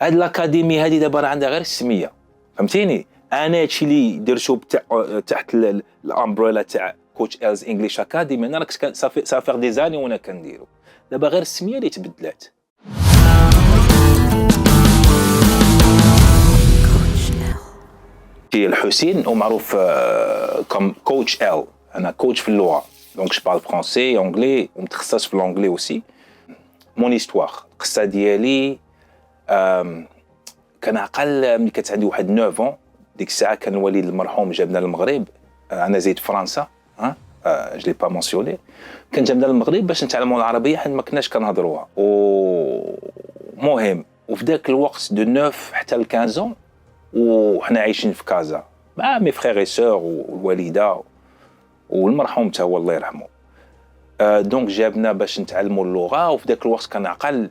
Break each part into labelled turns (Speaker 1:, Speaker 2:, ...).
Speaker 1: هاد الاكاديمي هادي دابا راه عندها غير السميه، فهمتيني؟ انا هادشي اللي درتو تحت الامبريلا تاع كوتش إلز انجليش اكاديمي، انا راه كنت صافي دي زاني وانا كنديرو، دابا غير السميه اللي تبدلات. في الحسين ومعروف كم كوتش إل. انا كوتش في اللغه، دونك جو بارل فرونسي انجلي ومتخصص في الانجلي اوسي. مون ايستوار القصه ديالي كان عقل ملي كانت عندي واحد 9 ديك الساعه كان الوالد المرحوم جابنا للمغرب، انا زيد فرنسا جو لي با مونسيوني، كان جابنا للمغرب باش نتعلموا العربيه حيت ما كناش كنهضروها. ومهم وفي ذاك الوقت دو 9 حتى ل 15 وحنا عايشين في كازا مع مي فريغ اي سور والوالده والمرحوم تا هو الله يرحمه. دونك جابنا باش نتعلموا اللغه، وفي ذاك الوقت كان عقل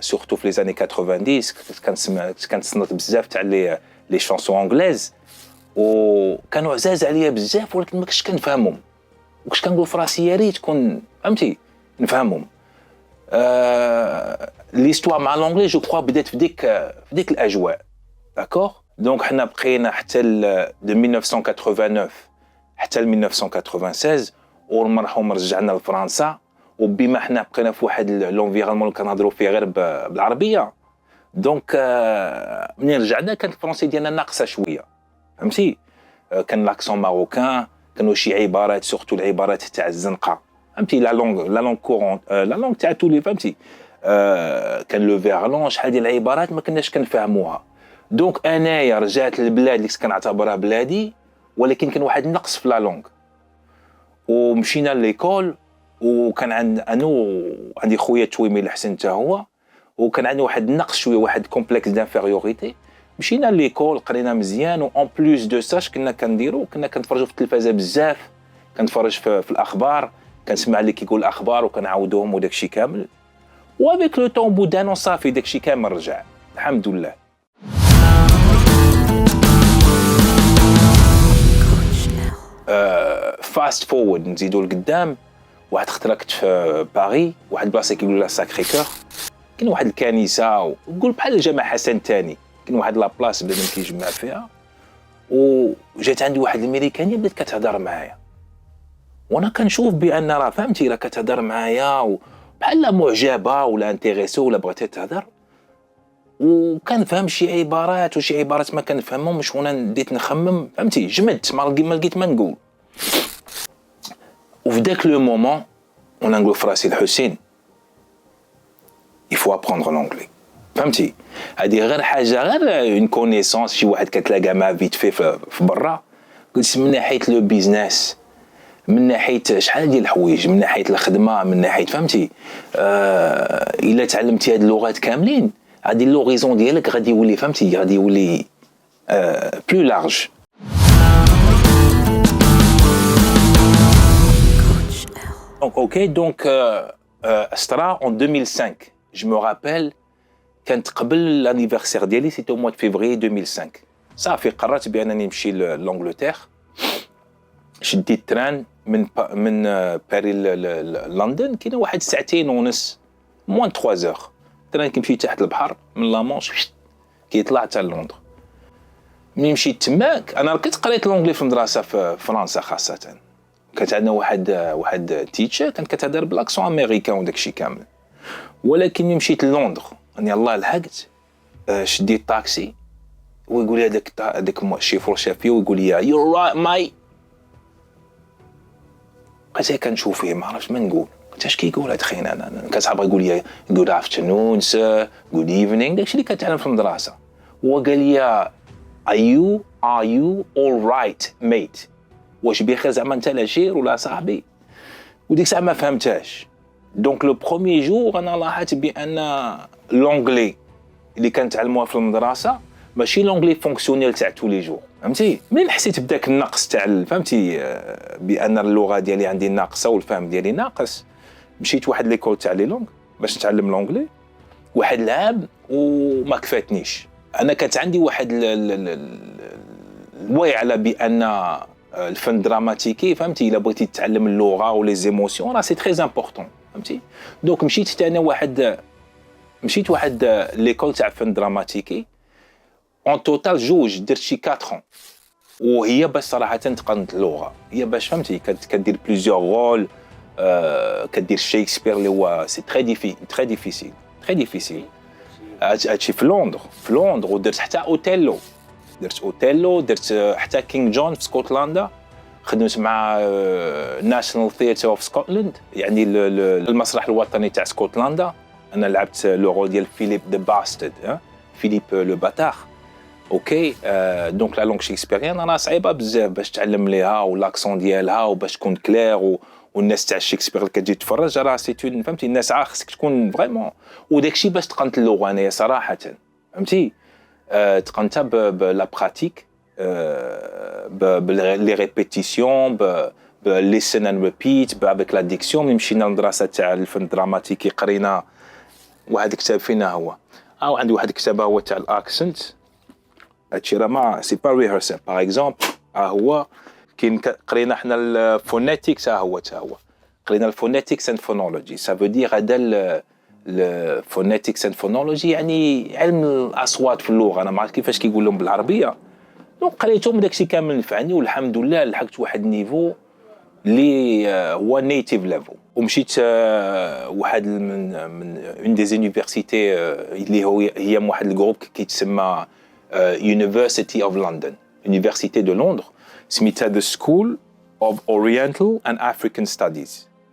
Speaker 1: سورتو في لي زاني 90 كنت بزاف تاع لي شانسون انجليز، وكانوا عزاز عليا بزاف ولكن ما كنتش كنفهمهم، وكنت كنقول في راسي يا ريت كون فهمتي نفهمهم. ليستوار مع لونجلي جو كخوا بدات في ديك الاجواء داكور. دونك حنا بقينا حتى دو 1989 حتى ل 1996 والمرحوم رجعنا لفرنسا، وبما حنا بقينا في واحد لونفيرونمون اللي كنهضروا فيه غير بالعربيه، دونك منين رجعنا كانت الفرنسي ديالنا ناقصه شويه، فهمتي؟ كان لاكسون ماروكان، كانوا شي عبارات سورتو العبارات تاع الزنقه، فهمتي؟ لا لونغ كورون لا لونغ تاع تولي، فهمتي؟ كان لو فيرلون شحال ديال العبارات ما كناش كنفهموها. دونك انايا رجعت للبلاد اللي كنعتبرها بلادي، ولكن كان واحد النقص في لا لونغ، ومشينا ليكول، وكان عندي خويا تويمي الحسن حتى هو، وكان عندي واحد النقص شويه، واحد كومبلكس دانفيريوريتي. مشينا ليكول قرينا مزيان، و اون بلوس دو ساش كنا كنتفرجوا في التلفازه بزاف، كنتفرج في الاخبار، كنسمع اللي كيقول الاخبار وكنعاودوهم وداكشي كامل. وافيك لو طون بودانو صافي داكشي كامل رجع الحمد لله. فاست فورورد نزيدو لقدام، واحد خطره كنت في باغي، واحد بلاصه كيقولوا لها ساكري كور، كاين واحد الكنيسه وقول بحال الجامع حسن الثاني، كاين واحد لابلاص بنادم كيجمع فيها، وجات عندي واحد الميريكانيه بدات كتهضر معايا، وانا كنشوف بان راه فهمتي راه كتهضر معايا بحال معجبه ولا انتريسو ولا بغات تهضر، وكنفهم شي عبارات وشي عبارات ما كنفهمهمش، وانا بديت نخمم فهمتي، جمدت ما لقيت ما نقول. وفي داك لو مومون وانا نقول في راسي الحسين il faut apprendre l'anglais، فهمتي؟ هذه غير حاجه غير اون كونيسونس، شي واحد كتلاقى معاه فيت في برا. قلت من ناحيه لو بيزنس، من ناحيه شحال ديال الحوايج، من ناحيه الخدمه، من ناحيه فهمتي الا تعلمتي هاد اللغات كاملين غادي لوريزون ديالك غادي يولي فهمتي، غادي يولي بلو لارج. Donc, Astra en 2005, je me rappelle, كانت قبل l'anniversaire ديالي، c'était au mois de février 2005. صافي قررت بأنني نمشي للانجلتير، شديت تران من باري لندن، كاينه واحد 2.5 ساعة، موان 3 heures. التران كيمشي تحت البحر من لامونش كيطلع حتى لندن. ملي مشيت تماك انا كنت قريت الانجلي في المدرسه في فرنسا خاصه، كانت عندنا واحد تيتشر كانت كتهضر بالاكسون امريكان وداكشي كامل، ولكن ملي مشيت للندن اني الله لحقت شديت طاكسي، ويقول لي هذاك الشيفور شافيه ويقول لي يو رايت ماي، بقيت كنشوف فيه ما عرفتش ما نقول، قلت اش كيقول هاد خينا، انا كنصحاب يقول لي جود افترنون سير جود ايفنينغ، داكشي اللي كنتعلم في المدرسه. وقال لي are you all right mate، واش بخير زعما انت العشير ولا صاحبي؟ وديك الساعه ما فهمتهاش. دونك لو بروميي جور انا لاحظت بان لونجلي اللي كنتعلموها في المدرسه ماشي لونجلي فونكسيونيل تاع تولي جور، فهمتي؟ منين حسيت بداك النقص تاع فهمتي بان اللغه ديالي عندي ناقصه والفهم ديالي ناقص، مشيت واحد ليكول تاع لي لونغ باش نتعلم لونجلي واحد العام وما كفاتنيش. انا كانت عندي واحد الوعي على بان الفن دراماتيكي فهمتي الا بغيتي تتعلم اللغه ولي زيموسيون راه سي تري امبورطون، فهمتي؟ دونك مشيت حتى انا واحد مشيت واحد ليكول تاع فن دراماتيكي اون توتال جوج درت شي 4 وهي باش صراحه تقنت اللغه، هي باش فهمتي كدير بليزيور رول، كدير شكسبير اللي هو سي تري ديفيسيل. هادشي في لندن ودرت حتى اوتيلو، درت حتى كينغ جون في اسكتلندا، خدمت مع ناشونال ثياتر اوف سكوتلاند يعني المسرح الوطني تاع اسكتلندا. انا لعبت لو رول ديال فيليب ذا باستد، فيليب لو باتار. اوكي دونك لا لونغ شكسبيريان انا صعيبه بزاف باش تعلم ليها ولاكسون ديالها وباش تكون كلير والناس تاع شكسبير اللي كتجي تفرج راه سيتون فهمتي الناس خصك تكون فريمون. وداكشي باش تقنت اللغه انايا صراحه فهمتي تقنتها بلا براتيك بلي ريبيتيسيون ليسن اند ريبيت افيك لا ديكسيون. مشينا للمدرسه تاع الفن الدراماتيكي قرينا واحد الكتاب فينا هو عندي واحد الكتاب هو تاع الاكسنت. هادشي راه ما سي با ريهرسال باغ اكزومبل هو كاين قرينا حنا الفونيتيكس هو قرينا الفونيتيكس اند فونولوجي سا فو دير هذا الفونيتيكس اند فونولوجي يعني علم الاصوات في اللغه. انا ما عرفت كيفاش كيقول لهم بالعربيه دونك قريتهم داكشي كامل نفعني والحمد لله لحقت واحد النيفو اللي هو نيتيف ليفل. ومشيت واحد من اون دي زونيفرسيتي اللي هي واحد الجروب كيتسمى University of London Université de Londres سميتها The School of Oriental and African Studies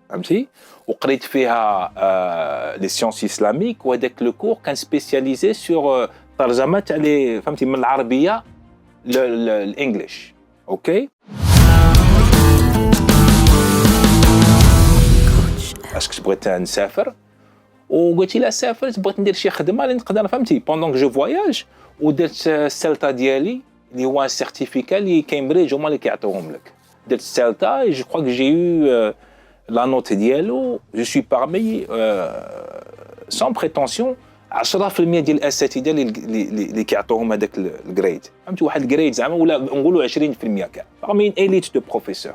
Speaker 1: فهمتي. وقريت فيها لي سيونس اسلاميك وهذاك لو كور كان سبيسياليزي سور ترجمه تاع لي فهمتي من العربيه للانجليش. اوكي اسكو بغيت نسافر وقلت لا سافرت بغيت ندير شي خدمه اللي نقدر فهمتي بوندون جو فواياج ودرت السلطه ديالي اللي هو سيرتيفيكا اللي كامبريدج هما اللي كيعطيوهم لك. درت السلطه جو كخوا جي يو لا نوت ديالو جو سوي بارمي سون بريتونسيون 10% ديال الاساتذه اللي كيعطوهم هذاك الجريد فهمتي واحد الجريد زعما ولا نقولوا 20% كاع بارمي اليت دو بروفيسور.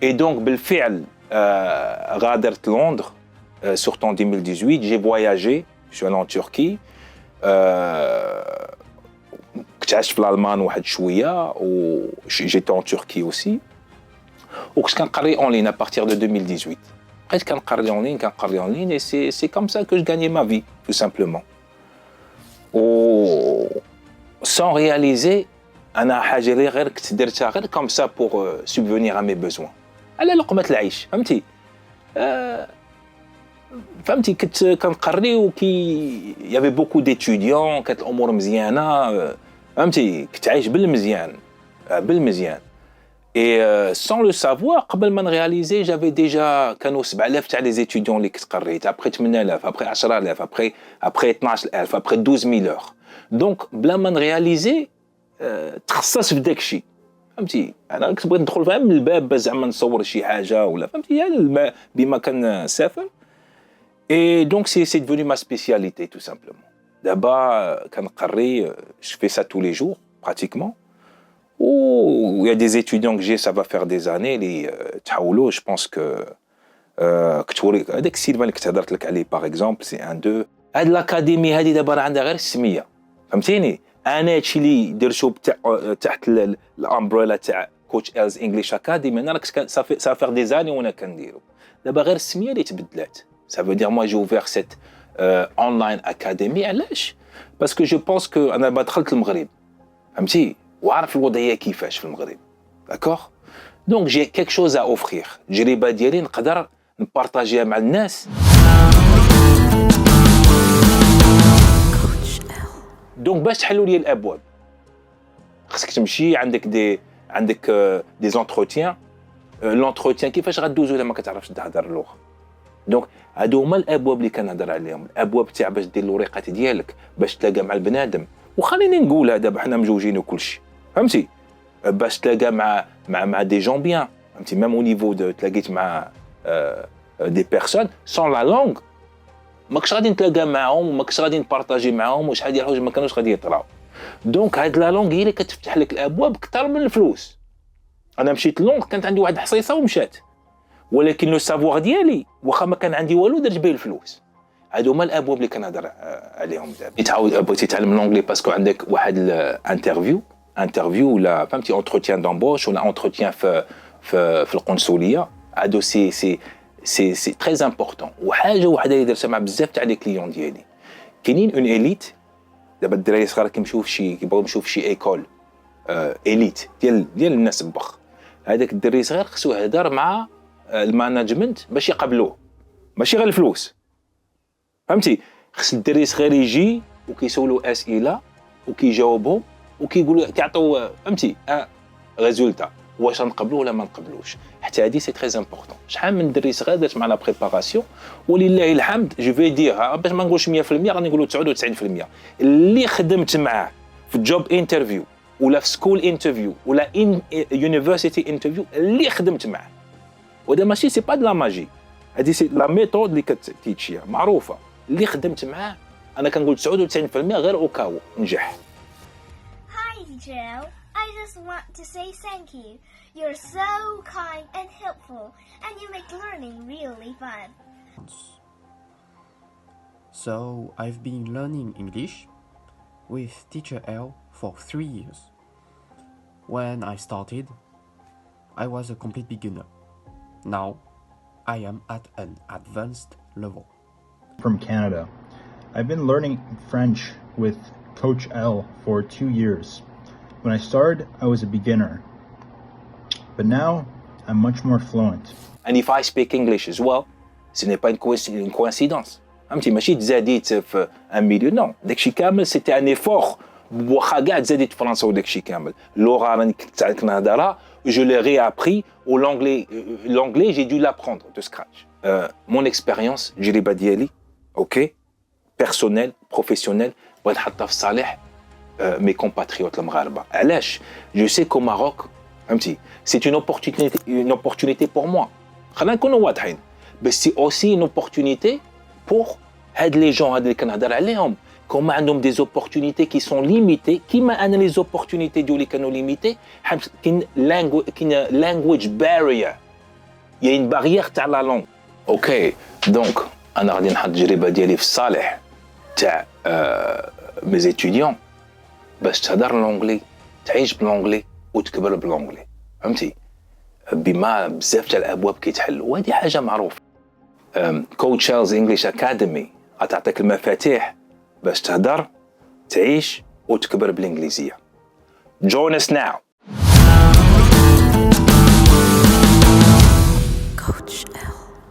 Speaker 1: اي دونك بالفعل غادرت لندن سورتون 2018 جي فواياجي جو ان تركي كنت عشت في الالمان واحد شويه و جيت ان تركي اوسي وكنت كنقري اون لين ا بارتير دو 2018 بقيت كنقري اون لين اي سي كوم سا كو جو غاني ما في تو سامبلومون و سون رياليزي انا حاجه اللي غير كنت درتها غير كوم سا بور سوبفونير ا مي بوزوان على لقمه العيش فهمتي. فهمتي كنت كنقري وكي يافي بوكو ديتوديون كانت الامور مزيانه فهمتي كنت عايش بالمزيان اي سون لو سافوار قبل ما نرياليزي جافي ديجا كانوا 7000 تاع لي زيتوديون اللي كنت قريت ابري 8000 ابري 10000 ابري 12000 ابري 12000 اور دونك بلا ما نرياليزي تخصص في داكشي فهمتي. انا كنت بغيت ندخل فهم الباب زعما نصور شي حاجه ولا فهمتي بما كان سافر. Et donc c'est devenu ma spécialité tout simplement. D'abord, كنقري je fais ça tous les jours pratiquement. Ou il y a des étudiants que j'ai ça va faire des années اللي تحولوا je pense que كتوري هذاك السيلفان اللي كنت هضرت لك عليه par exemple c'est un deux. هاد الاكاديمي هذه دابا عندها غير السميه فهمتيني. انا هادشي اللي درتو تحت الامبريلا تاع كوتش إلز انجليش اكاديمي انا كنت صافي دي زاني وانا كنديرو دابا غير السميه اللي تبدلات. Ça veut dire moi j'ai ouvert cette online académie علاش parce que je pense que انا دخلت المغرب فهمتي وعارف الوضعيه كيفاش في المغرب d'accord donc j'ai quelque chose à offrir التجربه ديالي نقدر نبارطاجيها مع الناس. donc باش تحلوا لي الابواب خصك تمشي عندك دي زونتروتيان لونتروتيان كيفاش غدوزو الا ما كتعرفش تهضر اللغه. دونك هادو هما الابواب اللي كنهضر عليهم الابواب تاع باش دير الوريقات ديالك باش تلاقى مع البنادم. وخليني نقولها دابا حنا مجوجين وكلشي فهمتي باش تلاقى مع دي جون بيان فهمتي ميم او نيفو تلاقيت مع دي بيرسون سون لا لونغ ماكش غادي نتلاقى معاهم وماكش غادي نبارطاجي معاهم وشحال ديال الحوايج ما كانوش غادي يطراو. دونك هاد لا لونغ هي اللي كتفتح لك الابواب اكثر من الفلوس. انا مشيت لونغ كانت عندي واحد الحصيصه ومشات ولكن لو سافوار ديالي واخا ما كان عندي والو درت به الفلوس. هادو هما الابواب اللي كنهضر عليهم دابا. تعاود بغيتي تتعلم لونجلي باسكو عندك واحد انترفيو ولا فهمتي اونتروتيان دامبوش ولا اونتروتيان في القنصليه. هادو سي تري امبورطون. وحاجه وحده اللي درتها مع بزاف تاع لي كليون ديالي، كاينين اون اليت. دابا الدراري الصغار كيبغيو يمشيو في شي ايكول اليت ديال الناس بخ. هذاك الدري صغير خصو يهضر مع الماناجمنت باش يقبلوه، ماشي غير الفلوس فهمتي. خص الدري صغير يجي وكيسولو اسئله وكيجاوبهم وكيقولوا كيعطيو فهمتي ريزولتا واش نقبلوه ولا ما نقبلوش. حتى هذه سي تري امبورطون. شحال من دري صغير درت مع لا بريباراسيون ولله الحمد. جو في دير باش ما نقولش 100% غادي نقولوا 99% اللي خدمت معاه في جوب انترفيو ولا في سكول انترفيو ولا يونيفرسيتي انترفيو اللي خدمت معاه. وهذا ماشي سي با دو لا ماجي، هذه سي لا ميثود اللي كتيتشيها معروفه. اللي خدمت معاه انا كنقول 99% غير اوكاو نجح.
Speaker 2: Hi Joe, I just want to say thank you. You're so kind and helpful, and you make learning really fun.
Speaker 3: So I've been learning English with Teacher L for 3 years. When I started, I was a complete beginner. Now, I am at an advanced level.
Speaker 4: From Canada. I've been learning French with Coach L for 2 years. When I started, I was a beginner, but now I'm much more fluent.
Speaker 1: And if I speak English as well, ce n'est pas une coïncidence. فهمتي ماشي تزاديت في ان ميليو، نو داكشي كامل سيتي ان ايفور. واخا كاع تزاديت فرنسا وداكشي كامل اللغه راني كنت كنهضرها جو لي ري ابري و لونغلي جي دو لابروندر دو سكراتش. مون اكسبيريونس التجربه ديالي اوكي بيرسونيل بروفيسيونيل بغيت نحطها في صالح مي كومباتريوت المغاربه. علاش؟ جو سي كو ماروك فهمتي سي اون اوبورتونيتي بور موا. خلينا نكونوا واضحين، بس سي اوسي اون اوبورتونيتي بور هاد لي جون هاد اللي كنهضر عليهم كوما عندهم دي زوبورتونيتي كي سون ليميتي كيما انا لي زوبورتونيتي ديالي كانوا ليميتي. كاين لانجويج بارير، يا ان بارير تاع لا لونغ. اوكي دونك انا غادي نحط التجربه ديالي في الصالح تاع مي زيتيديون باش تهضر لونغلي تعيش بالونغلي وتكبر بالونغلي فهمتي. بما بزاف تاع الابواب كيتحلوا وهذه حاجه معروفه. كوتش إلز انجلش اكاديمي غتعطيك المفاتيح باش تهضر تعيش وتكبر بالانجليزيه. Join us now.